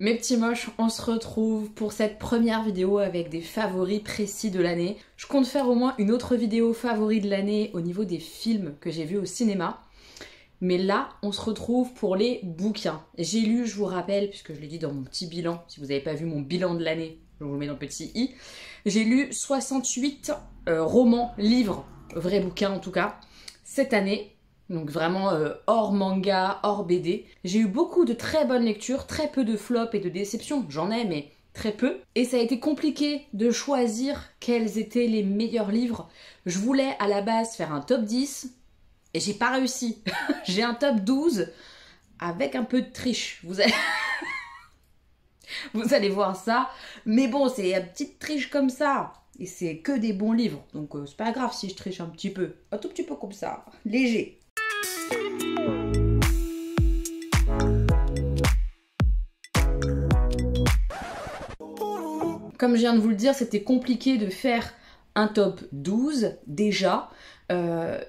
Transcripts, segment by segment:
Mes petits moches, on se retrouve pour cette première vidéo avec des favoris précis de l'année. Je compte faire au moins une autre vidéo favoris de l'année au niveau des films que j'ai vus au cinéma. Mais là, on se retrouve pour les bouquins. J'ai lu, je vous rappelle, puisque je l'ai dit dans mon petit bilan, si vous n'avez pas vu mon bilan de l'année, je vous le mets dans le petit i. J'ai lu 68 romans, livres, vrais bouquins en tout cas, cette année. Donc vraiment hors manga, hors BD. J'ai eu beaucoup de très bonnes lectures, très peu de flops et de déceptions. J'en ai, mais très peu. Et ça a été compliqué de choisir quels étaient les meilleurs livres. Je voulais à la base faire un top 10 et j'ai pas réussi. J'ai un top 12 avec un peu de triche. Vous allez voir ça. Mais bon, c'est une petite triche comme ça. Et c'est que des bons livres. Donc c'est pas grave si je triche un petit peu. Un tout petit peu comme ça. Léger. Comme je viens de vous le dire, c'était compliqué de faire un top 12 déjà.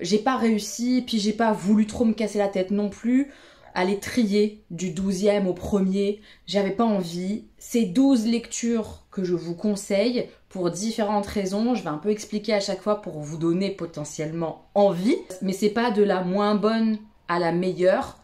J'ai pas réussi, puis j'ai pas voulu trop me casser la tête non plus. Aller trier du 12e au premier, j'avais pas envie. C'est 12 lectures que je vous conseille pour différentes raisons. Je vais un peu expliquer à chaque fois pour vous donner potentiellement envie. Mais c'est pas de la moins bonne à la meilleure.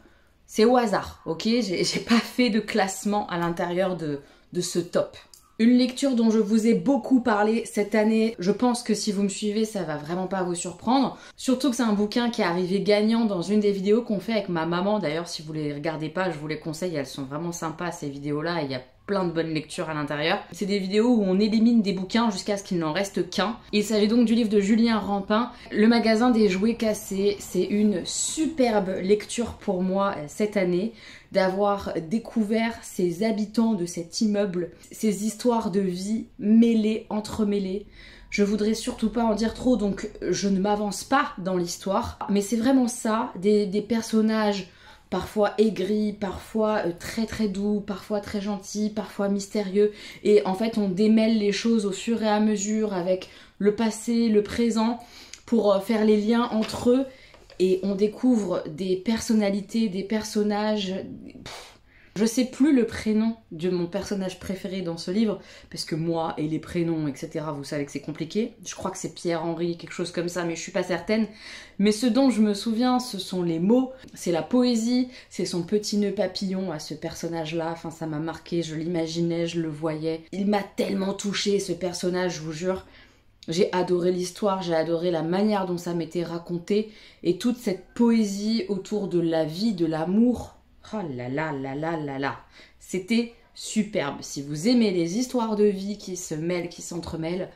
C'est au hasard, ok? J'ai pas fait de classement à l'intérieur de ce top. Une lecture dont je vous ai beaucoup parlé cette année, je pense que si vous me suivez, ça va vraiment pas vous surprendre. Surtout que c'est un bouquin qui est arrivé gagnant dans une des vidéos qu'on fait avec ma maman. D'ailleurs, si vous les regardez pas, je vous les conseille, elles sont vraiment sympas ces vidéos-là. Il y a plein de bonnes lectures à l'intérieur. C'est des vidéos où on élimine des bouquins jusqu'à ce qu'il n'en reste qu'un. Il s'agit donc du livre de Julien Rampin, Le magasin des jouets cassés. C'est une superbe lecture pour moi cette année, d'avoir découvert ces habitants de cet immeuble, ces histoires de vie mêlées, entremêlées. Je voudrais surtout pas en dire trop, donc je ne m'avance pas dans l'histoire. Mais c'est vraiment ça, des personnages parfois aigris, parfois très très doux, parfois très gentils, parfois mystérieux. Et en fait, on démêle les choses au fur et à mesure avec le passé, le présent, pour faire les liens entre eux. Et on découvre des personnalités, des personnages... Je sais plus le prénom de mon personnage préféré dans ce livre, parce que moi et les prénoms, etc., vous savez que c'est compliqué. Je crois que c'est Pierre-Henri, quelque chose comme ça, mais je suis pas certaine. Mais ce dont je me souviens, ce sont les mots, c'est la poésie, c'est son petit nœud papillon à ce personnage-là. Enfin, ça m'a marqué, je l'imaginais, je le voyais. Il m'a tellement touchée, ce personnage, je vous jure. J'ai adoré l'histoire, j'ai adoré la manière dont ça m'était raconté et toute cette poésie autour de la vie, de l'amour. Oh là là là là là là. C'était superbe. Si vous aimez les histoires de vie qui se mêlent, qui s'entremêlent,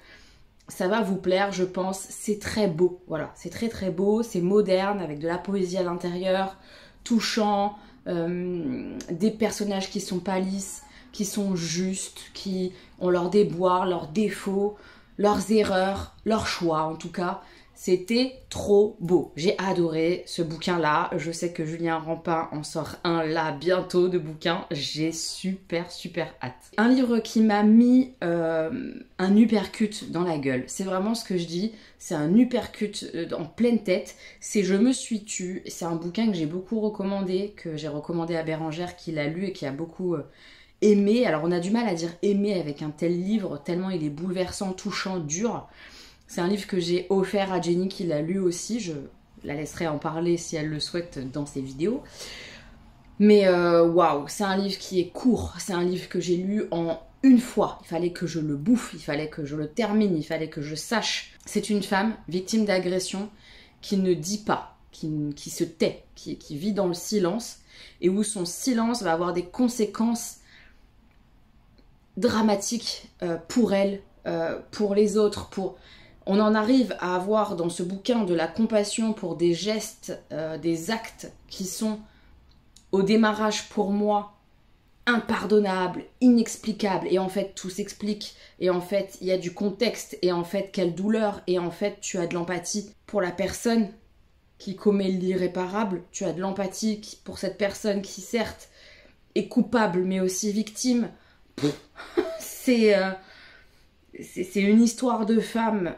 ça va vous plaire, je pense. C'est très beau. Voilà, c'est très très beau, c'est moderne avec de la poésie à l'intérieur, touchant, des personnages qui sont pas lisses, qui sont justes, qui ont leurs déboires, leurs défauts, leurs erreurs, leurs choix en tout cas. C'était trop beau. J'ai adoré ce bouquin-là. Je sais que Julien Rampin en sort un là bientôt de bouquin. J'ai super hâte. Un livre qui m'a mis un uppercut dans la gueule. C'est vraiment ce que je dis. C'est un uppercut en pleine tête. C'est Je me suis tue. C'est un bouquin que j'ai beaucoup recommandé, que j'ai recommandé à Bérangère, qui l'a lu et qui a beaucoup... aimé. Alors on a du mal à dire aimer avec un tel livre, tellement il est bouleversant, touchant, dur. C'est un livre que j'ai offert à Jenny qui l'a lu aussi. Je la laisserai en parler si elle le souhaite dans ses vidéos. Mais waouh, c'est un livre qui est court. C'est un livre que j'ai lu en une fois. Il fallait que je le bouffe, il fallait que je le termine, il fallait que je sache. C'est une femme victime d'agression qui ne dit pas, qui se tait, qui vit dans le silence et où son silence va avoir des conséquences dramatique pour elle, pour les autres, on en arrive à avoir dans ce bouquin de la compassion pour des gestes, des actes qui sont au démarrage pour moi impardonnables, inexplicables, et en fait tout s'explique, et en fait il y a du contexte, et en fait quelle douleur, et en fait tu as de l'empathie pour la personne qui commet l'irréparable, tu as de l'empathie pour cette personne qui certes est coupable mais aussi victime. C'est une histoire de femme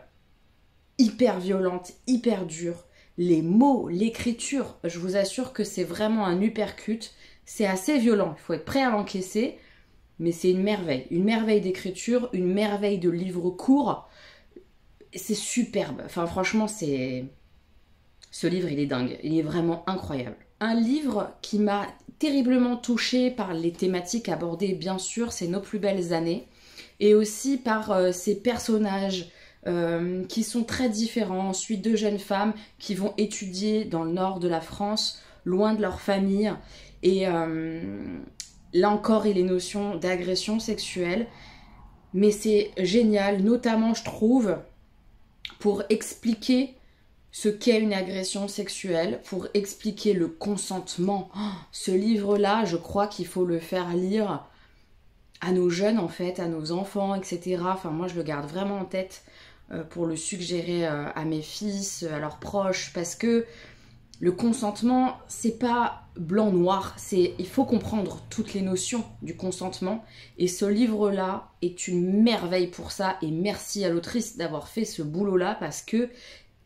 hyper violente, hyper dure. Les mots, l'écriture, je vous assure que c'est vraiment un uppercut. C'est assez violent, il faut être prêt à l'encaisser. mais c'est une merveille d'écriture, une merveille de livre court. C'est superbe. Enfin, franchement, ce livre, il est dingue. Il est vraiment incroyable. Un livre qui m'a terriblement touchée par les thématiques abordées, bien sûr, c'est Nos plus belles années. Et aussi par ces personnages qui sont très différents. Ensuite, deux jeunes femmes qui vont étudier dans le nord de la France, loin de leur famille. Et là encore, il y a les notions d'agression sexuelle. Mais c'est génial, notamment, je trouve, pour expliquer ce qu'est une agression sexuelle, pour expliquer le consentement. Oh, ce livre-là, je crois qu'il faut le faire lire à nos jeunes, en fait, à nos enfants, etc. Enfin, moi, je le garde vraiment en tête pour le suggérer à mes fils, à leurs proches, parce que le consentement, c'est pas blanc-noir, il faut comprendre toutes les notions du consentement. Et ce livre-là est une merveille pour ça. Et merci à l'autrice d'avoir fait ce boulot-là parce que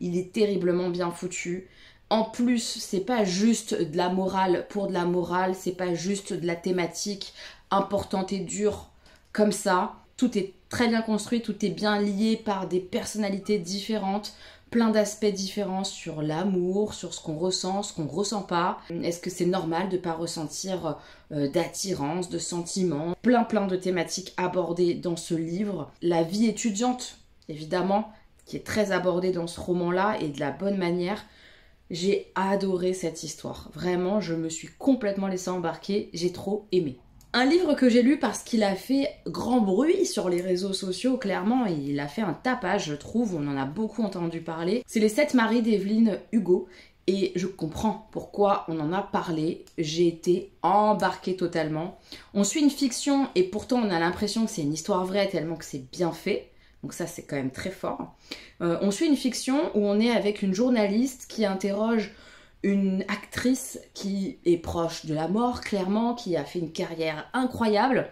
il est terriblement bien foutu. En plus, c'est pas juste de la morale pour de la morale, c'est pas juste de la thématique importante et dure comme ça. Tout est très bien construit, tout est bien lié par des personnalités différentes, plein d'aspects différents sur l'amour, sur ce qu'on ressent, ce qu'on ressent pas. Est-ce que c'est normal de pas ressentir d'attirance, de sentiments? Plein de thématiques abordées dans ce livre. La vie étudiante, évidemment, qui est très abordée dans ce roman-là et de la bonne manière. J'ai adoré cette histoire. Vraiment, je me suis complètement laissée embarquer. J'ai trop aimé. Un livre que j'ai lu parce qu'il a fait grand bruit sur les réseaux sociaux, clairement, et il a fait un tapage, je trouve, on en a beaucoup entendu parler. C'est Les 7 maris d'Evelyne Hugo, et je comprends pourquoi on en a parlé. J'ai été embarquée totalement. On suit une fiction, et pourtant on a l'impression que c'est une histoire vraie, tellement que c'est bien fait. Donc ça, c'est quand même très fort. On suit une fiction où on est avec une journaliste qui interroge une actrice qui est proche de la mort, clairement, qui a fait une carrière incroyable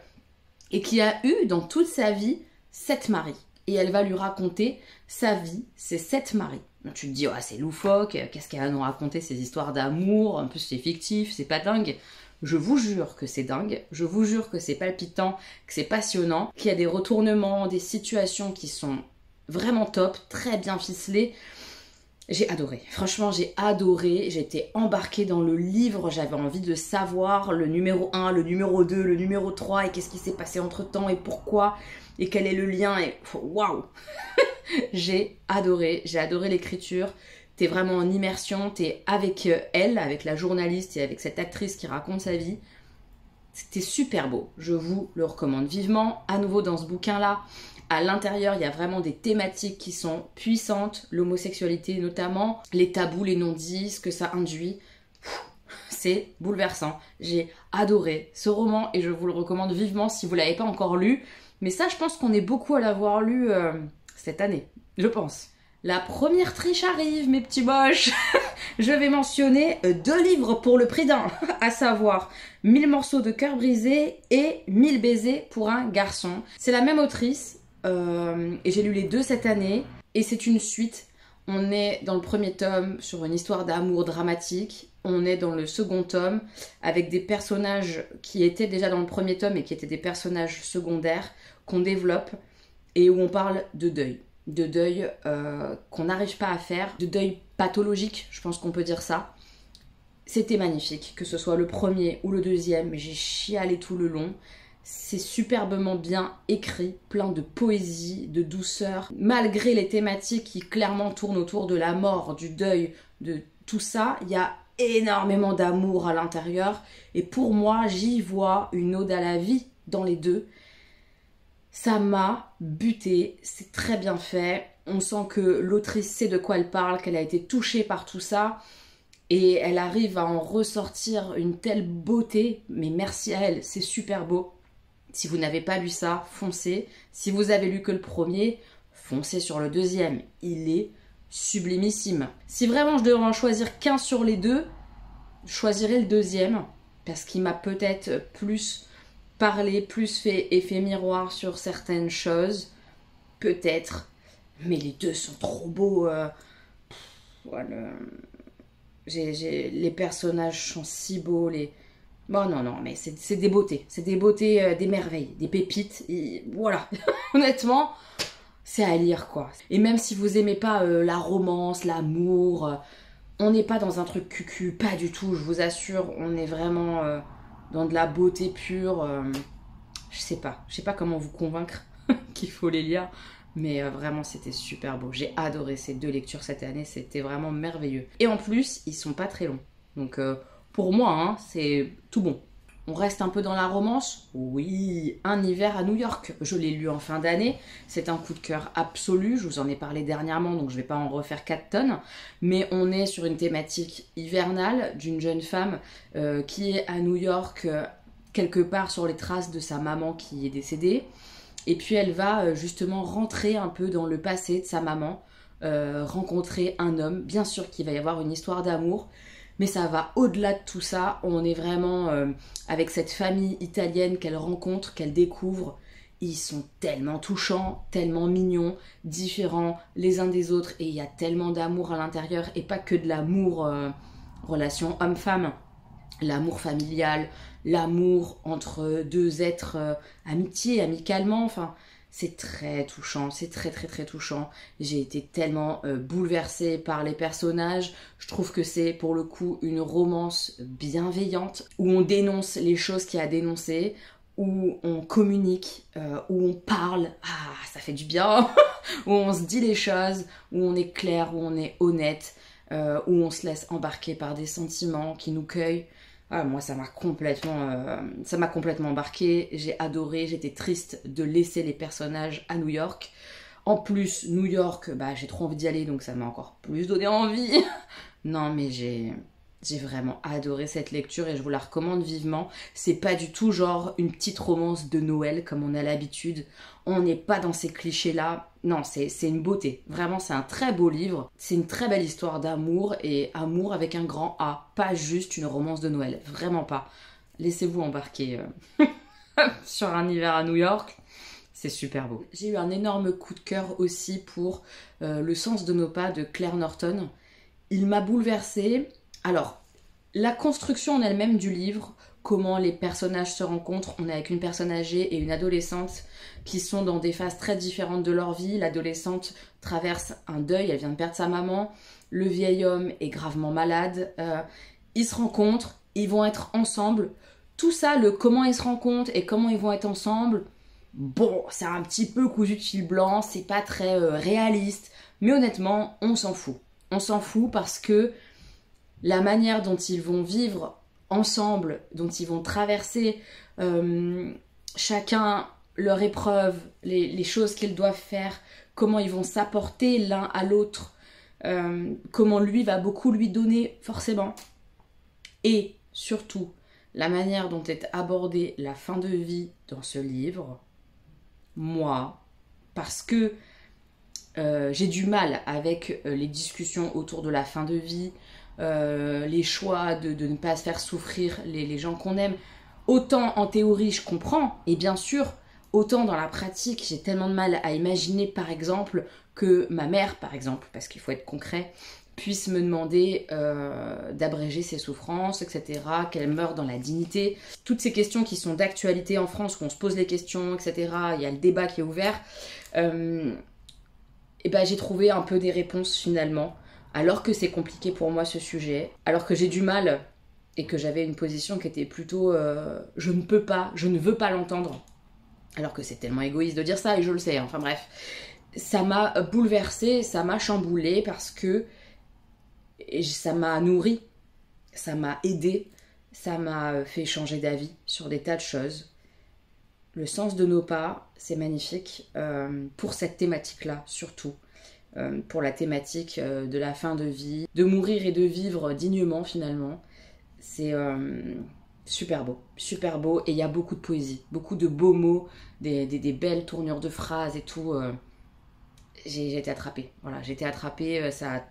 et qui a eu dans toute sa vie 7 maris. Et elle va lui raconter sa vie, ses 7 maris. Donc tu te dis, oh, c'est loufoque, qu'est-ce qu'elle va nous raconter, ces histoires d'amour, en plus c'est fictif, c'est pas dingue. Je vous jure que c'est dingue, je vous jure que c'est palpitant, que c'est passionnant, qu'il y a des retournements, des situations qui sont vraiment top, très bien ficelées. J'ai adoré, franchement j'ai adoré, j'étais embarquée dans le livre, j'avais envie de savoir le numéro 1, le numéro 2, le numéro 3 et qu'est-ce qui s'est passé entre temps et pourquoi et quel est le lien et waouh. J'ai adoré l'écriture. T'es vraiment en immersion, t'es avec elle, avec la journaliste et avec cette actrice qui raconte sa vie. C'était super beau, je vous le recommande vivement. À nouveau dans ce bouquin-là, à l'intérieur, il y a vraiment des thématiques qui sont puissantes, l'homosexualité notamment, les tabous, les non-dits, ce que ça induit. C'est bouleversant. J'ai adoré ce roman et je vous le recommande vivement si vous ne l'avez pas encore lu. Mais ça, je pense qu'on est beaucoup à l'avoir lu cette année, je pense. La première triche arrive, mes petits moches. Je vais mentionner 2 livres pour le prix d'un, à savoir 1000 morceaux de cœur brisé et 1000 baisers pour un garçon. C'est la même autrice et j'ai lu les 2 cette année et c'est une suite. On est dans le premier tome sur une histoire d'amour dramatique. On est dans le second tome avec des personnages qui étaient déjà dans le premier tome et qui étaient des personnages secondaires qu'on développe et où on parle de deuil. De deuil qu'on n'arrive pas à faire, de deuil pathologique, je pense qu'on peut dire ça. C'était magnifique, que ce soit le premier ou le deuxième, j'ai chialé tout le long. C'est superbement bien écrit, plein de poésie, de douceur. Malgré les thématiques qui clairement tournent autour de la mort, du deuil, de tout ça, il y a énormément d'amour à l'intérieur. Et pour moi, j'y vois une ode à la vie dans les deux. Ça m'a buté, c'est très bien fait. On sent que l'autrice sait de quoi elle parle, qu'elle a été touchée par tout ça. Et elle arrive à en ressortir une telle beauté. Mais merci à elle, c'est super beau. Si vous n'avez pas lu ça, foncez. Si vous avez lu que le premier, foncez sur le deuxième. Il est sublimissime. Si vraiment je devais en choisir qu'un sur les deux, je choisirais le deuxième. Parce qu'il m'a peut-être plus parlé, plus fait effet miroir sur certaines choses. Peut-être. Mais les deux sont trop beaux. Voilà. Les personnages sont si beaux. Bon, non, non, mais c'est des beautés. C'est des beautés, des merveilles, des pépites. Et voilà. Honnêtement, c'est à lire, quoi. Et même si vous aimez pas la romance, l'amour, on n'est pas dans un truc cucu. Pas du tout, je vous assure. On est vraiment dans de la beauté pure. Je sais pas comment vous convaincre qu'il faut les lire. Mais vraiment, c'était super beau. J'ai adoré ces 2 lectures cette année. C'était vraiment merveilleux. Et en plus, ils sont pas très longs. Donc, pour moi, hein, c'est tout bon. On reste un peu dans la romance. Oui, Un hiver à New York. Je l'ai lu en fin d'année. C'est un coup de cœur absolu. Je vous en ai parlé dernièrement, donc je vais pas en refaire 4 tonnes. Mais on est sur une thématique hivernale d'une jeune femme qui est à New York, quelque part sur les traces de sa maman qui est décédée. Et puis elle va justement rentrer un peu dans le passé de sa maman, rencontrer un homme. Bien sûr qu'il va y avoir une histoire d'amour, mais ça va au-delà de tout ça. On est vraiment avec cette famille italienne qu'elle rencontre, qu'elle découvre. Ils sont tellement touchants, tellement mignons, différents les uns des autres. Et il y a tellement d'amour à l'intérieur, et pas que de l'amour relation homme-femme. L'amour familial, l'amour entre 2 êtres amitiés, amicalement, enfin, c'est très touchant, c'est très très très touchant. J'ai été tellement bouleversée par les personnages. Je trouve que c'est pour le coup une romance bienveillante, où on dénonce les choses qu'il y a à dénoncer, où on communique, où on parle, ça fait du bien, où on se dit les choses, où on est clair, où on est honnête, où on se laisse embarquer par des sentiments qui nous cueillent. Ah, moi, ça m'a complètement embarqué. J'ai adoré. J'étais triste de laisser les personnages à New York. En plus, New York, j'ai trop envie d'y aller, donc ça m'a encore plus donné envie. Non, mais j'ai vraiment adoré cette lecture et je vous la recommande vivement. C'est pas du tout genre une petite romance de Noël comme on a l'habitude. On n'est pas dans ces clichés-là. Non, c'est une beauté. Vraiment, c'est un très beau livre. C'est une très belle histoire d'amour, et amour avec un grand A. Pas juste une romance de Noël. Vraiment pas. Laissez-vous embarquer sur Un hiver à New York. C'est super beau. J'ai eu un énorme coup de cœur aussi pour Le sens de nos pas de Claire Norton. Il m'a bouleversée. Alors, la construction en elle-même du livre, comment les personnages se rencontrent, on est avec une personne âgée et une adolescente qui sont dans des phases très différentes de leur vie. L'adolescente traverse un deuil, elle vient de perdre sa maman. Le vieil homme est gravement malade. Ils se rencontrent, ils vont être ensemble. Tout ça, le comment ils se rencontrent et comment ils vont être ensemble, bon, c'est un petit peu cousu de fil blanc, c'est pas très réaliste. Mais honnêtement, on s'en fout. On s'en fout parce que la manière dont ils vont vivre ensemble, dont ils vont traverser chacun leur épreuve, les choses qu'ils doivent faire, comment ils vont s'apporter l'un à l'autre, comment lui va beaucoup lui donner forcément, et surtout la manière dont est abordée la fin de vie dans ce livre, moi, parce que j'ai du mal avec les discussions autour de la fin de vie, les choix de ne pas se faire souffrir les gens qu'on aime. Autant en théorie je comprends, et bien sûr, autant dans la pratique j'ai tellement de mal à imaginer par exemple que ma mère, par exemple, parce qu'il faut être concret, puisse me demander d'abréger ses souffrances, etc., qu'elle meure dans la dignité. Toutes ces questions qui sont d'actualité en France, où on se pose les questions, etc., il y a le débat qui est ouvert, et j'ai trouvé un peu des réponses finalement, alors que c'est compliqué pour moi ce sujet, alors que j'ai du mal et que j'avais une position qui était plutôt je ne peux pas, je ne veux pas l'entendre, alors que c'est tellement égoïste de dire ça, et je le sais, enfin bref. Ça m'a bouleversée, ça m'a chamboulée, parce que ça m'a nourrie, ça m'a aidée, ça m'a fait changer d'avis sur des tas de choses. Le sens de nos pas, c'est magnifique, pour cette thématique-là surtout, pour la thématique de la fin de vie, de mourir et de vivre dignement finalement. C'est super beau, et il y a beaucoup de poésie, beaucoup de beaux mots, des belles tournures de phrases et tout. J'ai été attrapée, voilà, j'ai été attrapée, ça a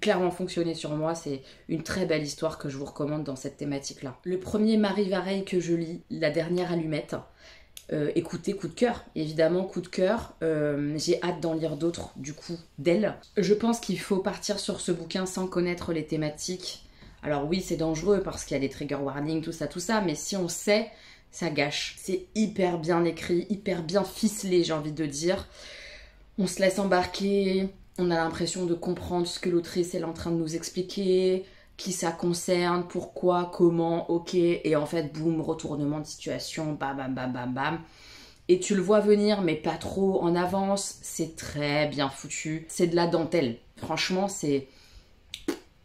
clairement fonctionné sur moi. C'est une très belle histoire que je vous recommande dans cette thématique-là. Le premier Marie Vareille que je lis, La dernière allumette, écoutez, coup de cœur, évidemment coup de cœur. J'ai hâte d'en lire d'autres du coup d'elle. Je pense qu'il faut partir sur ce bouquin sans connaître les thématiques Alors oui, c'est dangereux parce qu'il y a des trigger warnings, tout ça, mais si on sait, ça gâche. C'est hyper bien écrit, hyper bien ficelé, j'ai envie de dire. On se laisse embarquer, on a l'impression de comprendre ce que l'autrice est en train de nous expliquer, qui ça concerne, pourquoi, comment, ok, et en fait, boum, retournement de situation, bam, bam, bam, bam, bam. Et tu le vois venir, mais pas trop en avance, c'est très bien foutu. C'est de la dentelle. Franchement, c'est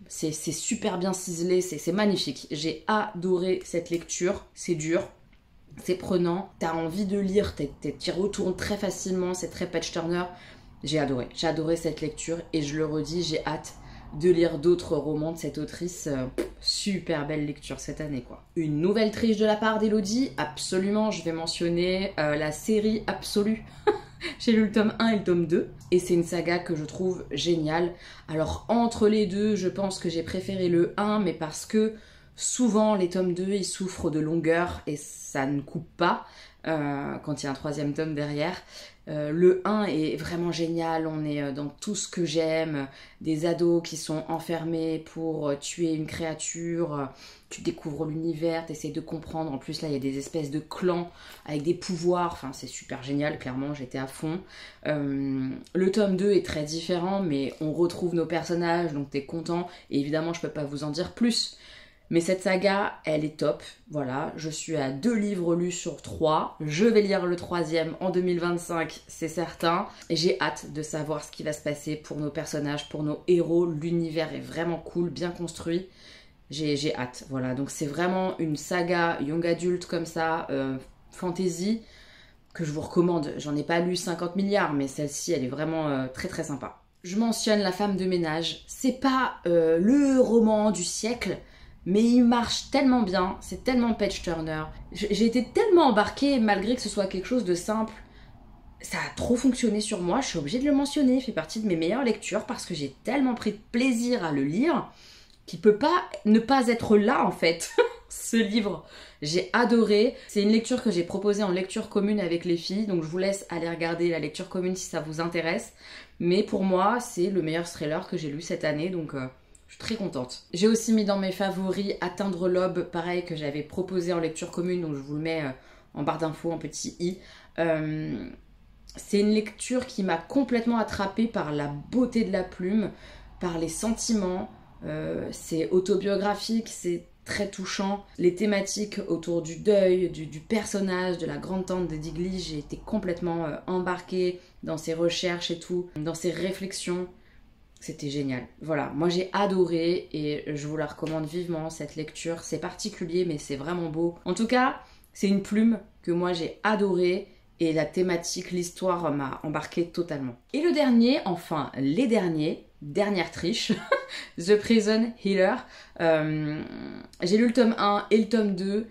super bien ciselé, c'est magnifique. J'ai adoré cette lecture, c'est dur, c'est prenant, t'as envie de lire, t'y retournes très facilement, c'est très page-turner. J'ai adoré cette lecture et je le redis, j'ai hâte de lire d'autres romans de cette autrice. Super belle lecture cette année, quoi. Une nouvelle triche de la part d'Elodie, absolument, je vais mentionner la série Absolue. J'ai lu le tome 1 et le tome 2 et c'est une saga que je trouve géniale. Alors entre les deux, je pense que j'ai préféré le 1, mais parce que souvent les tomes 2 ils souffrent de longueur et ça ne coupe pas quand il y a un troisième tome derrière. Le 1 est vraiment génial, on est dans tout ce que j'aime, des ados qui sont enfermés pour tuer une créature, tu découvres l'univers, tu essaies de comprendre, en plus là il y a des espèces de clans avec des pouvoirs, enfin c'est super génial, clairement j'étais à fond. Le tome 2 est très différent, mais on retrouve nos personnages, donc t'es content, et évidemment je peux pas vous en dire plus. Mais cette saga, elle est top, voilà, je suis à 2 livres lus sur 3, je vais lire le 3e en 2025, c'est certain, et j'ai hâte de savoir ce qui va se passer pour nos personnages, pour nos héros, l'univers est vraiment cool, bien construit, j'ai hâte, voilà, donc c'est vraiment une saga young adulte comme ça, fantasy, que je vous recommande, j'en ai pas lu 50 milliards, mais celle-ci, elle est vraiment très très sympa. Je mentionne La femme de ménage, c'est pas le roman du siècle, mais il marche tellement bien, c'est tellement page-turner. J'ai été tellement embarquée, malgré que ce soit quelque chose de simple. Ça a trop fonctionné sur moi, je suis obligée de le mentionner. Il fait partie de mes meilleures lectures parce que j'ai tellement pris de plaisir à le lire qu'il peut pas ne pas être là, en fait, ce livre. J'ai adoré. C'est une lecture que j'ai proposée en lecture commune avec les filles, donc je vous laisse aller regarder la lecture commune si ça vous intéresse. Mais pour moi, c'est le meilleur thriller que j'ai lu cette année, donc... je suis très contente. J'ai aussi mis dans mes favoris Atteindre l'aube, pareil, que j'avais proposé en lecture commune, donc je vous le mets en barre d'infos, en petit i. C'est une lecture qui m'a complètement attrapée par la beauté de la plume, par les sentiments. C'est autobiographique, c'est très touchant. Les thématiques autour du deuil, du personnage, de la grande tante de Digli, j'ai été complètement embarquée dans ses recherches et tout, dans ses réflexions. C'était génial. Voilà, moi j'ai adoré et je vous la recommande vivement cette lecture. C'est particulier mais c'est vraiment beau. En tout cas, c'est une plume que moi j'ai adorée et la thématique, l'histoire m'a embarquée totalement. Et le dernier, enfin les derniers, dernière triche, The Prison Healer. J'ai lu le tome 1 et le tome 2.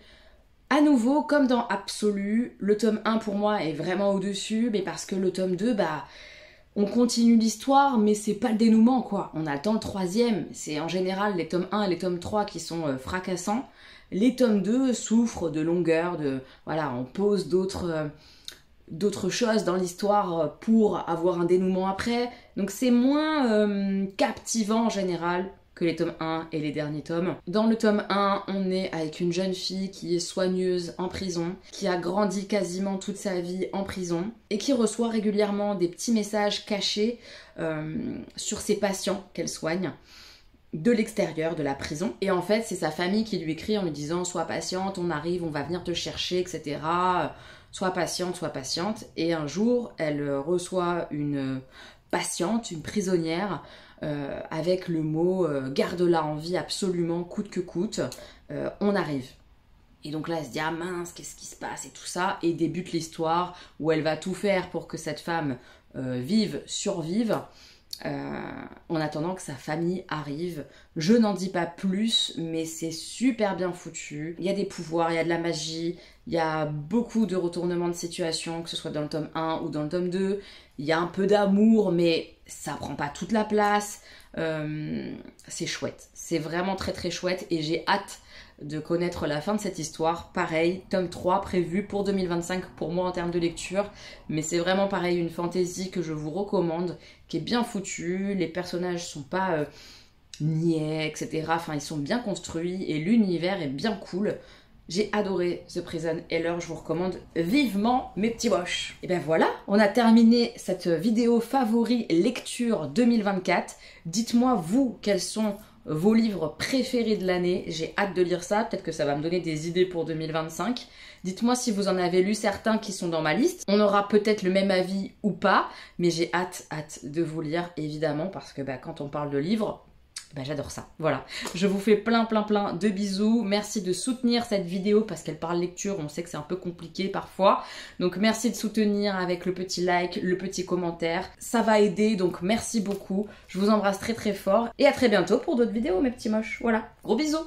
À nouveau, comme dans Absolu, le tome 1 pour moi est vraiment au-dessus, mais parce que le tome 2, bah... on continue l'histoire, mais c'est pas le dénouement, quoi. On attend le 3e. C'est en général les tomes 1 et les tomes 3 qui sont fracassants. Les tomes 2 souffrent de longueur, de... voilà, on pose d'autres choses dans l'histoire pour avoir un dénouement après. Donc c'est moins captivant en général que les tomes 1 et les derniers tomes. Dans le tome 1, on est avec une jeune fille qui est soigneuse en prison, qui a grandi quasiment toute sa vie en prison et qui reçoit régulièrement des petits messages cachés sur ses patients qu'elle soigne de l'extérieur de la prison. Et en fait, c'est sa famille qui lui écrit en lui disant « Sois patiente, on arrive, on va venir te chercher, etc. Sois patiente, sois patiente. » Et un jour, elle reçoit une patiente, une prisonnière, avec le mot garde-la en vie absolument, coûte que coûte, on arrive. Et donc là, elle se dit, ah mince, qu'est-ce qui se passe et tout ça, et débute l'histoire où elle va tout faire pour que cette femme survive, en attendant que sa famille arrive. Je n'en dis pas plus, mais c'est super bien foutu. Il y a des pouvoirs, il y a de la magie, il y a beaucoup de retournements de situation, que ce soit dans le tome 1 ou dans le tome 2. Il y a un peu d'amour, mais ça prend pas toute la place. C'est chouette, c'est vraiment très très chouette et j'ai hâte de connaître la fin de cette histoire. Pareil, tome 3 prévu pour 2025 pour moi en termes de lecture, mais c'est vraiment pareil, une fantaisie que je vous recommande, qui est bien foutue. Les personnages sont pas niais, etc. Enfin, ils sont bien construits et l'univers est bien cool. J'ai adoré The Prison Healer, je vous recommande vivement mes petits moches. Et ben voilà, on a terminé cette vidéo favori lecture 2024. Dites-moi vous, quels sont vos livres préférés de l'année. J'ai hâte de lire ça, peut-être que ça va me donner des idées pour 2025. Dites-moi si vous en avez lu certains qui sont dans ma liste. On aura peut-être le même avis ou pas, mais j'ai hâte de vous lire évidemment parce que quand on parle de livres, j'adore ça. Voilà, je vous fais plein de bisous. Merci de soutenir cette vidéo parce qu'elle parle lecture. On sait que c'est un peu compliqué parfois. Donc merci de soutenir avec le petit like, le petit commentaire. Ça va aider, donc merci beaucoup. Je vous embrasse très fort et à très bientôt pour d'autres vidéos mes petits moches. Voilà, gros bisous.